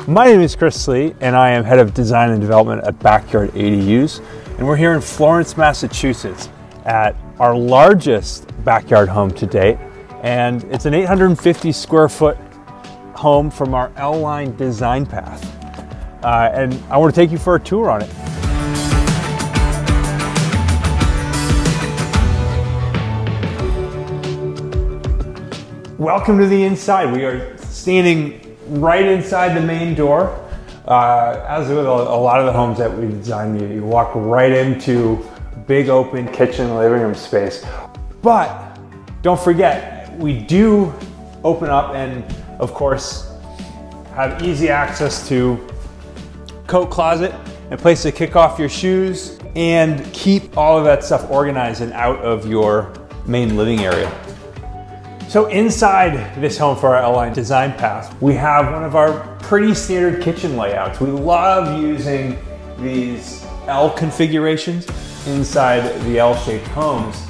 My name is Chris Lee, and I am Head of Design and Development at Backyard ADUs. And we're here in Florence, Massachusetts at our largest backyard home to date. And it's an 850 square foot home from our L-line design path. And I want to take you for a tour on it. Welcome to the inside. We are standing right inside the main door. As with a lot of the homes that we design, you walk right into big open kitchen, living room space. But don't forget, we do open up and of course have easy access to coat closet, a place to kick off your shoes and keep all of that stuff organized and out of your main living area. So inside this home for our L-line design path, we have one of our pretty standard kitchen layouts. We love using these L configurations inside the L-shaped homes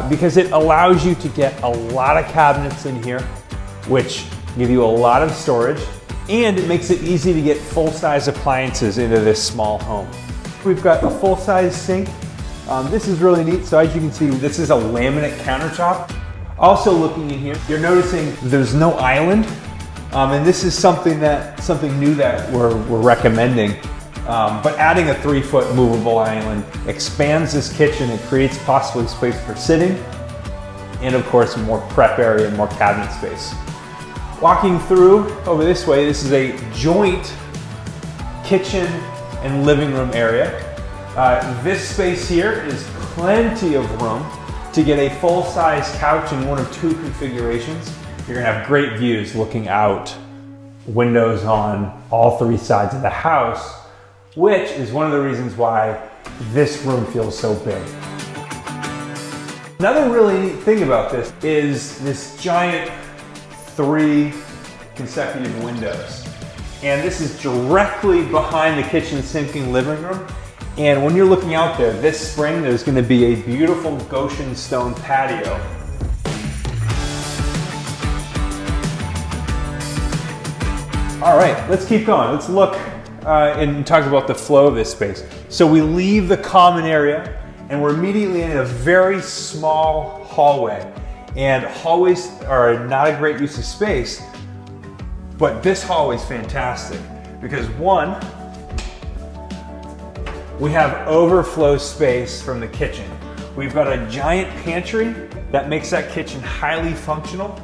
because it allows you to get a lot of cabinets in here, which give you a lot of storage, and it makes it easy to get full-size appliances into this small home. We've got a full-size sink. This is really neat. So as you can see, this is a laminate countertop. Also looking in here, you're noticing there's no island, and this is something new that we're recommending. But adding a 3-foot movable island expands this kitchen and creates possibly space for sitting, and of course more prep area and more cabinet space. Walking through over this way, this is a joint kitchen and living room area. This space here is plenty of room to get a full-size couch in one of 2 configurations. You're gonna have great views looking out, windows on all 3 sides of the house, which is one of the reasons why this room feels so big. Another really neat thing about this is this giant 3 consecutive windows. And this is directly behind the kitchen sink and living room. And when you're looking out there, this spring, there's gonna be a beautiful Goshen stone patio. All right, let's keep going. Let's look and talk about the flow of this space. So we leave the common area and we're immediately in a very small hallway. And hallways are not a great use of space, but this hallway is fantastic because one, we have overflow space from the kitchen. We've got a giant pantry that makes that kitchen highly functional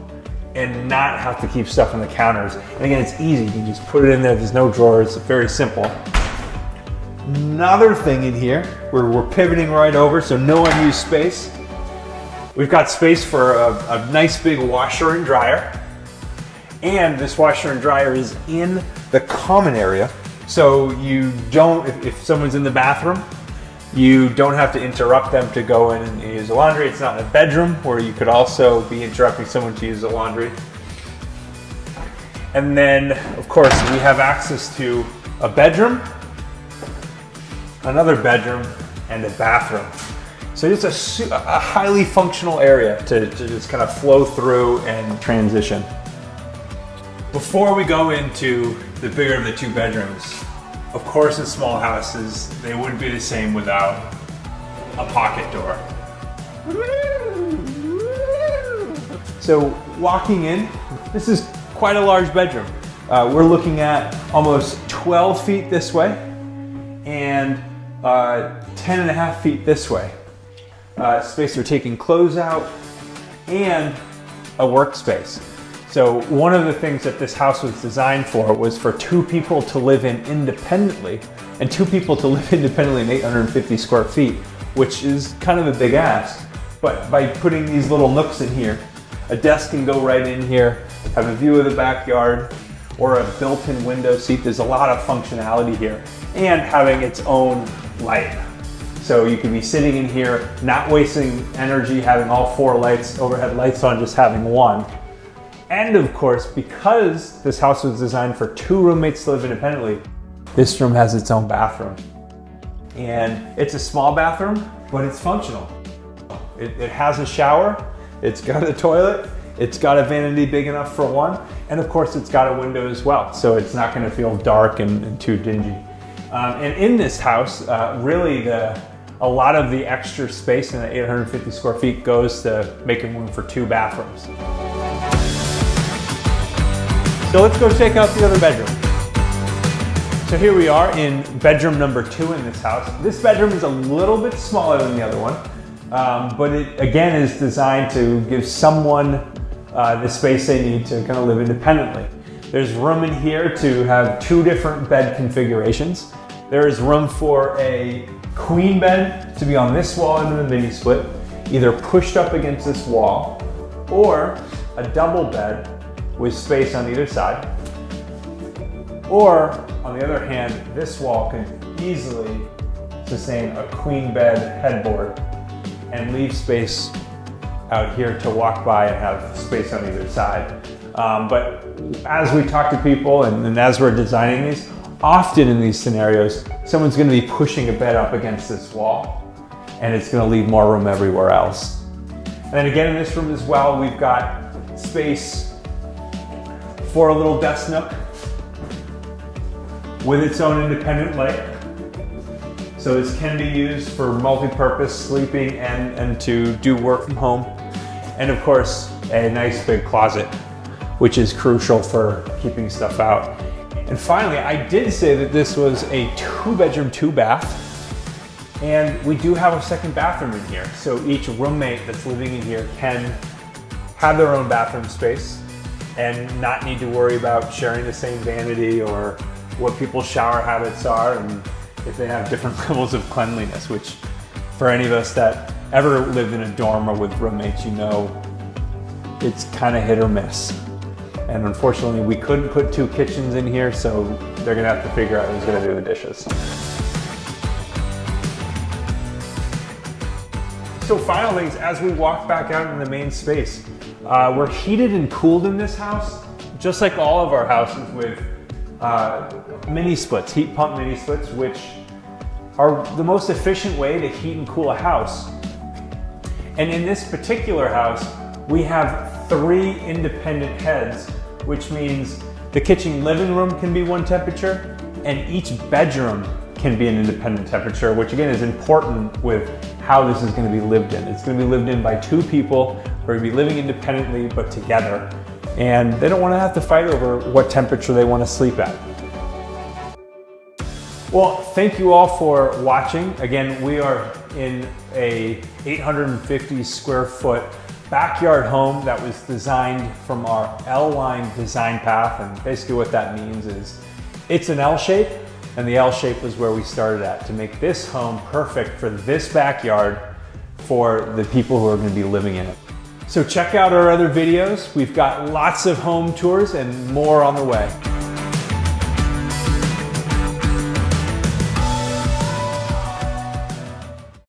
and not have to keep stuff on the counters. And again, it's easy. You can just put it in there. There's no drawers. It's very simple. Another thing in here, we're pivoting right over, so no unused space. We've got space for a nice big washer and dryer. And this washer and dryer is in the common area. So you don't, if someone's in the bathroom, you don't have to interrupt them to go in and use the laundry. It's not in a bedroom where you could also be interrupting someone to use the laundry. And then, of course, we have access to a bedroom, another bedroom, and a bathroom. So it's a highly functional area to just kind of flow through and transition. Before we go into the bigger of the 2 bedrooms, of course in small houses, they wouldn't be the same without a pocket door. So walking in, this is quite a large bedroom. We're looking at almost 12 feet this way and 10.5 feet this way. Space for taking clothes out and a workspace. So one of the things that this house was designed for was for 2 people to live in independently, and 2 people to live independently in 850 square feet, which is kind of a big ask. But by putting these little nooks in here, a desk can go right in here, have a view of the backyard, or a built-in window seat. There's a lot of functionality here, and having its own light. So you can be sitting in here, not wasting energy, having all 4 lights, overhead lights on, just having one. And of course, because this house was designed for 2 roommates to live independently, this room has its own bathroom. And it's a small bathroom, but it's functional. It has a shower, it's got a toilet, It's got a vanity big enough for one, and of course it's got a window as well, so it's not going to feel dark and too dingy. And in this house, really a lot of the extra space in the 850 square feet goes to making room for 2 bathrooms. So let's go check out the other bedroom. So here we are in bedroom number 2 in this house. This bedroom is a little bit smaller than the other one, but it again is designed to give someone the space they need to kind of live independently. There's room in here to have 2 different bed configurations. There is room for a queen bed to be on this wall into the mini split, either pushed up against this wall, or a double bed with space on either side. Or, on the other hand, this wall can easily sustain a queen bed headboard and leave space out here to walk by and have space on either side. But as we talk to people and as we're designing these, often in these scenarios, someone's going to be pushing a bed up against this wall, and it's going to leave more room everywhere else. And then again in this room as well, we've got space for a little desk nook with its own independent leg. So this can be used for multi-purpose sleeping and to do work from home. And of course, a nice big closet, which is crucial for keeping stuff out. And finally, I did say that this was a 2-bedroom, 2-bath, and we do have a second bathroom in here. So each roommate that's living in here can have their own bathroom space and not need to worry about sharing the same vanity or what people's shower habits are and if they have different levels of cleanliness, which for any of us that ever lived in a dorm or with roommates, you know, it's kind of hit or miss. And unfortunately, we couldn't put 2 kitchens in here, so they're gonna have to figure out who's gonna do the dishes. So final things, as we walk back out in the main space, we're heated and cooled in this house, just like all of our houses, with mini splits, heat pump mini splits, which are the most efficient way to heat and cool a house. And in this particular house, we have 3 independent heads, which means the kitchen living room can be one temperature and each bedroom can be an independent temperature, which again is important with how this is going to be lived in. It's going to be lived in by 2 people who are going to be living independently but together, and they don't want to have to fight over what temperature they want to sleep at. Well, thank you all for watching. Again, we are in a 850 square foot backyard home that was designed from our L-line design path, and basically what that means is it's an L shape, and the L shape was where we started at to make this home perfect for this backyard for the people who are going to be living in it. So check out our other videos. We've got lots of home tours and more on the way.